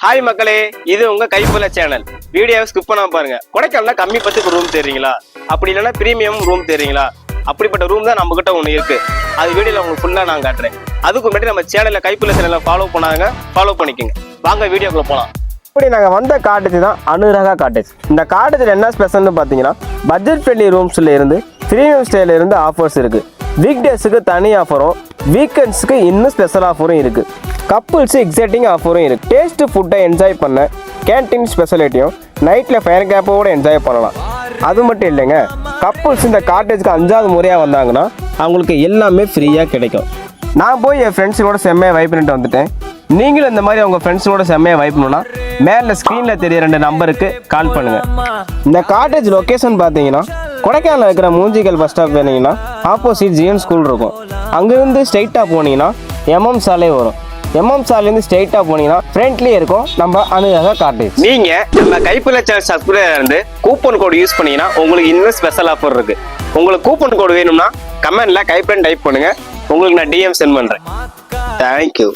Hi மக்களே, இது உங்க கைப்புல சேனல். வீடியோவை ஸ்கிப் பண்ணாம பாருங்க. கொடைக்கானல்ல கம்மி பட்ஜெட் ரூம் தெரியுங்களா? அப்படி இல்லைன்னா பிரீமியம் ரூம் தெரியுங்களா? அப்படிப்பட்ட ரூம் தான் நம்ம கிட்ட ஒன்று இருக்கு. அது வீடியோல உங்களுக்கு ஃபுல்லா நான் காட்டுறேன். அதுக்கு முன்னாடி நம்ம சேனல்ல கைப்புல சேனலை ஃபாலோ பண்ணாங்க, ஃபாலோ பண்ணிக்கோங்க. வாங்க வீடியோக்குள்ள போலாம். இப்படி நாங்கள் வந்த காட்டேஜ் தான் அனுராகா காட்டேஜ். இந்த காட்டேஜில் என்ன ஸ்பெஷல்னு பார்த்தீங்கன்னா, பட்ஜெட் ஃப்ரெண்ட்லி ரூம்ஸ்ல இருந்து பிரீமியம் ஸ்டைல இருந்து ஆஃபர்ஸ் இருக்கு. வீக் டேஸுக்கு தனி ஆஃபரும், வீக்கெண்ட்ஸுக்கு இன்னும் ஸ்பெஷல் ஆஃபரும் இருக்கு. கப்புள்ஸு எக்ஸைட்டிங் ஆஃபரும் இருக்குது. டேஸ்ட்டு ஃபுட்டை என்ஜாய் பண்ண கேன்டீன் ஸ்பெஷாலிட்டியும் நைட்டில் ஃபயர் கேப்போடு என்ஜாய் பண்ணலாம். அது மட்டும் இல்லைங்க, கப்புள்ஸ் இந்த காட்டேஜுக்கு 5வது முறையாக வந்தாங்கன்னா அவங்களுக்கு எல்லாமே ஃப்ரீயாக கிடைக்கும். நான் போய் என் ஃப்ரெண்ட்ஸுங்களோட செம்மையாக வைப் பண்ணிட்டு வந்துட்டேன். நீங்களும் இந்த மாதிரி உங்கள் ஃப்ரெண்ட்ஸுங்களோட செம்மையாக வைப் பண்ணணும்னா மேலே ஸ்க்ரீனில் தெரிய 2 நம்பருக்கு கால் பண்ணுங்கள். இந்த காட்டேஜ் லொக்கேஷன் பார்த்தீங்கன்னா, கொடைக்கானல் இருக்கிற மூஞ்சிக்கல் பஸ் ஸ்டாப் வேணுங்கன்னா ஆப்போசிட் ஜிஎன் ஸ்கூல் இருக்கும். அங்கேருந்து ஸ்ட்ரைட்டாக போனீங்கன்னா எம்எம் சாலை வரும். எம்எம் சாலையிலேருந்து ஸ்ட்ரெயிட்டாக போனீங்கன்னா ஃப்ரெண்ட்லேயே இருக்கும் நம்ம அனுராகா காட்டேஜ். நீங்கள் நம்ம கைப்புல சேனல் சப்ஸ்கிரைபர் இருந்து கூப்பன் கோடு யூஸ் பண்ணீங்கன்னா உங்களுக்கு இன்னும் ஸ்பெஷல் ஆஃபர் இருக்குது. உங்களுக்கு கூப்பன் கோடு வேணும்னா கமெண்ட்டில் கைப்புலன்னு டைப் பண்ணுங்கள். உங்களுக்கு நான் டிஎம் சென்ட் பண்ணுறேன். தேங்க்யூ.